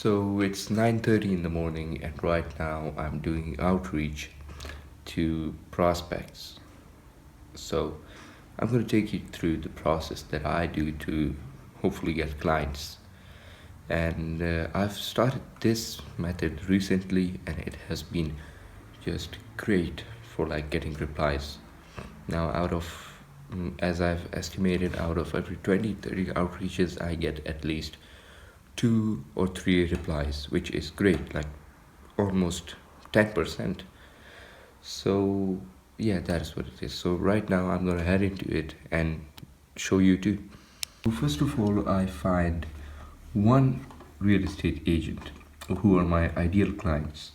So it's 9:30 in the morning and right now I'm doing outreach to prospects. So I'm going to take you through the process that I do to hopefully get clients. And I've started this method recently and it has been just great for like getting replies. Now as I've estimated, out of every 20-30 outreaches I get at least 2 or 3 replies, which is great, like almost 10%. So yeah, that is what it is. So right now I'm gonna head into it and show you too. First of all, I find one real estate agent who are my ideal clients,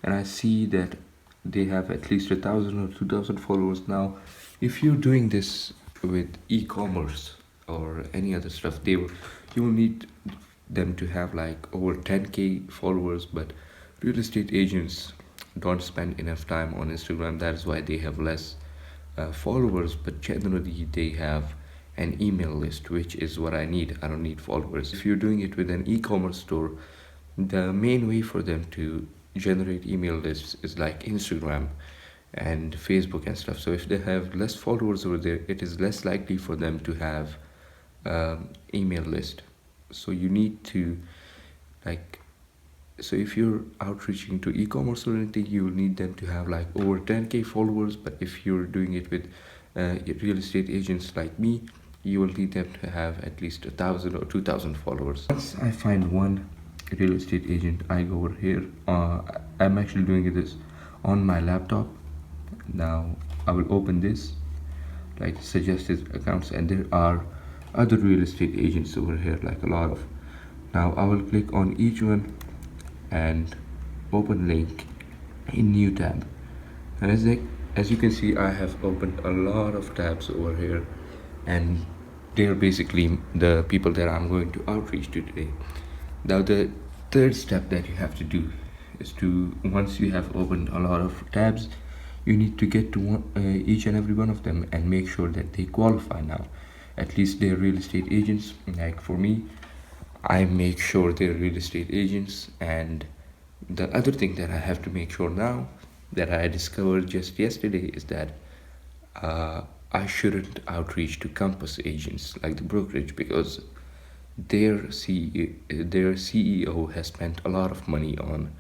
and I see that they have at least 1,000 or 2,000 followers. Now if you're doing this with e-commerce or any other stuff, you will need them to have like over 10k followers, but real estate agents don't spend enough time on Instagram. That is why they have less followers, but generally they have an email list, which is what I need. I don't need followers. If you're doing it with an e-commerce store, the main way for them to generate email lists is like Instagram and Facebook and stuff. So if they have less followers over there, it is less likely for them to have email list. So you need to like, so if you're outreaching to e-commerce or anything, you will need them to have like over 10k followers. But if you're doing it with real estate agents like me, you will need them to have at least 1,000 or 2,000 followers. Once I find one real estate agent, I go over here. I'm actually doing this on my laptop. Now I will open this, like suggested accounts, and there are other real estate agents over here, like a lot of. Now I will click on each one and open link in new tab, and as you can see, I have opened a lot of tabs over here, and they're basically the people that I'm going to outreach to today. Now the third step that you have to do is to, once you have opened a lot of tabs, you need to get to each and every one of them and make sure that they qualify. Now at least they're real estate agents. Like for me, I make sure they're real estate agents. And the other thing that I have to make sure now, that I discovered just yesterday, is that I shouldn't outreach to campus agents like the brokerage, because their CEO has spent a lot of money on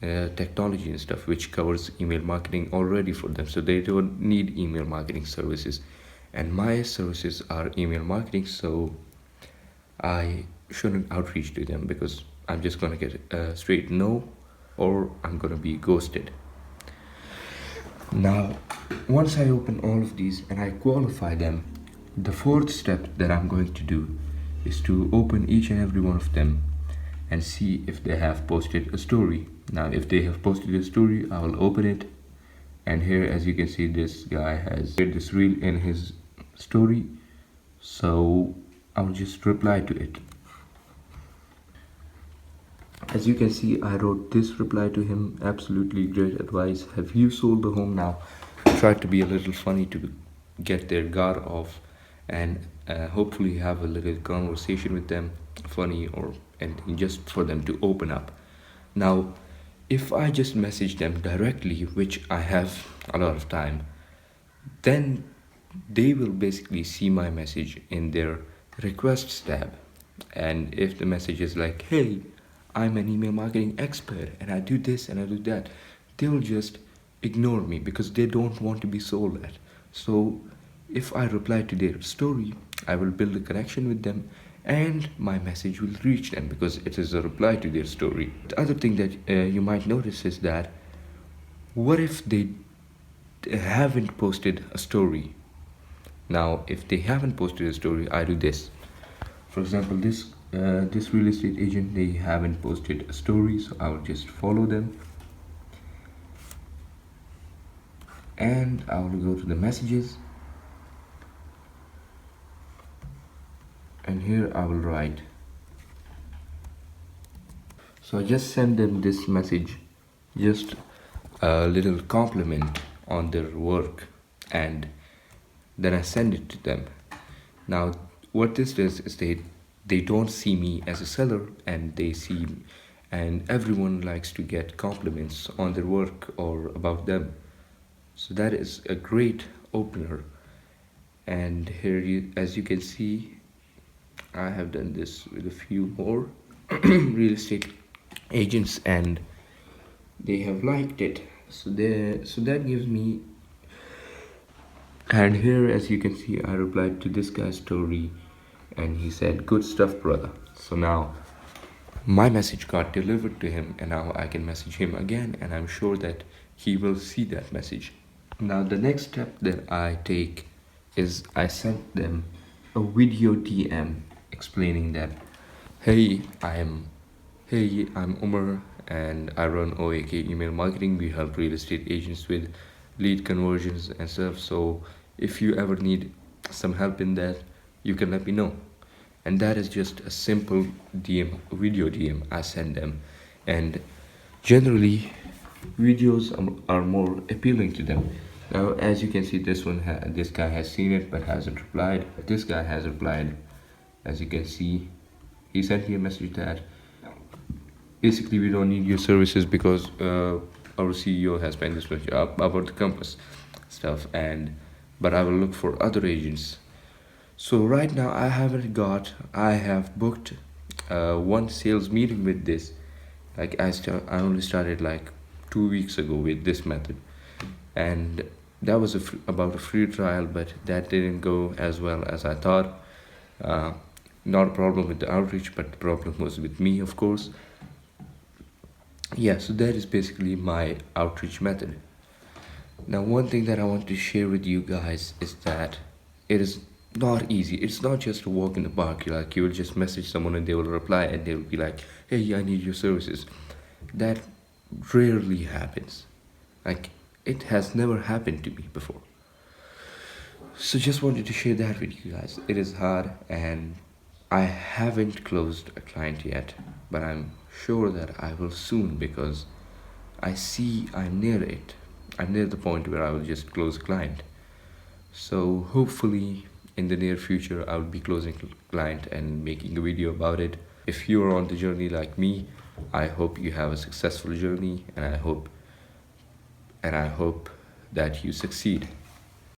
technology and stuff, which covers email marketing already for them, so they don't need email marketing services. And my services are email marketing, so I shouldn't outreach to them, because I'm just gonna get a straight no, or I'm gonna be ghosted. Now once I open all of these and I qualify them, the fourth step that I'm going to do is to open each and every one of them and see if they have posted a story. Now if they have posted a story, I will open it, and here, as you can see, this guy has shared this reel in his story, so I'll just reply to it. As you can see, I wrote this reply to him: absolutely great advice. Have you sold the home? Now try to be a little funny to get their guard off, and hopefully have a little conversation with them, funny or anything, just for them to open up. Now if I just message them directly, which I have a lot of time, then they will basically see my message in their requests tab. And if the message is like, hey, I'm an email marketing expert and I do this and I do that, they will just ignore me because they don't want to be sold at. So if I reply to their story, I will build a connection with them and my message will reach them because it is a reply to their story. The other thing that you might notice is that, what if they haven't posted a story? Now if they haven't posted a story, I do this. For example, this real estate agent, they haven't posted a story, so I will just follow them and I will go to the messages, and here I will write. So I just send them this message, just a little compliment on their work, and then I send it to them. Now what this does is they don't see me as a seller, and they see and everyone likes to get compliments on their work or about them. So that is a great opener. And here, as you can see, I have done this with a few more real estate agents, and they have liked it. So that gives me. And here, as you can see, I replied to this guy's story, and he said, "Good stuff, brother." So now my message got delivered to him, and now I can message him again, and I'm sure that he will see that message. Now, the next step that I take is I sent them a video DM explaining that, hey, I'm Umar, and I run OAK email marketing. We help real estate agents with lead conversions and stuff. So if you ever need some help in that, you can let me know. And that is just a simple DM, video DM I send them. And generally, videos are more appealing to them. Now, as you can see, this guy has seen it but hasn't replied. This guy has replied. As you can see, he sent me a message that basically we don't need your services because our CEO has spent this much up about the compass stuff, and but I will look for other agents. So right now I have booked one sales meeting with this. Like I only started like 2 weeks ago with this method, and that was about a free trial, but that didn't go as well as I thought. Uh, Not a problem with the outreach, but the problem was with me, of course. Yeah, so that is basically my outreach method. Now, one thing that I want to share with you guys is that it is not easy. It's not just a walk in the park. You will just message someone and they will reply and they will be like, "Hey, I need your services." That rarely happens. Like, it has never happened to me before. So just wanted to share that with you guys. It is hard, and I haven't closed a client yet, but I'm sure that I will soon because I see I'm near it. I'm near the point where I will just close a client. So hopefully in the near future I will be closing a client and making a video about it. If you are on the journey like me, I hope you have a successful journey, and I hope that you succeed.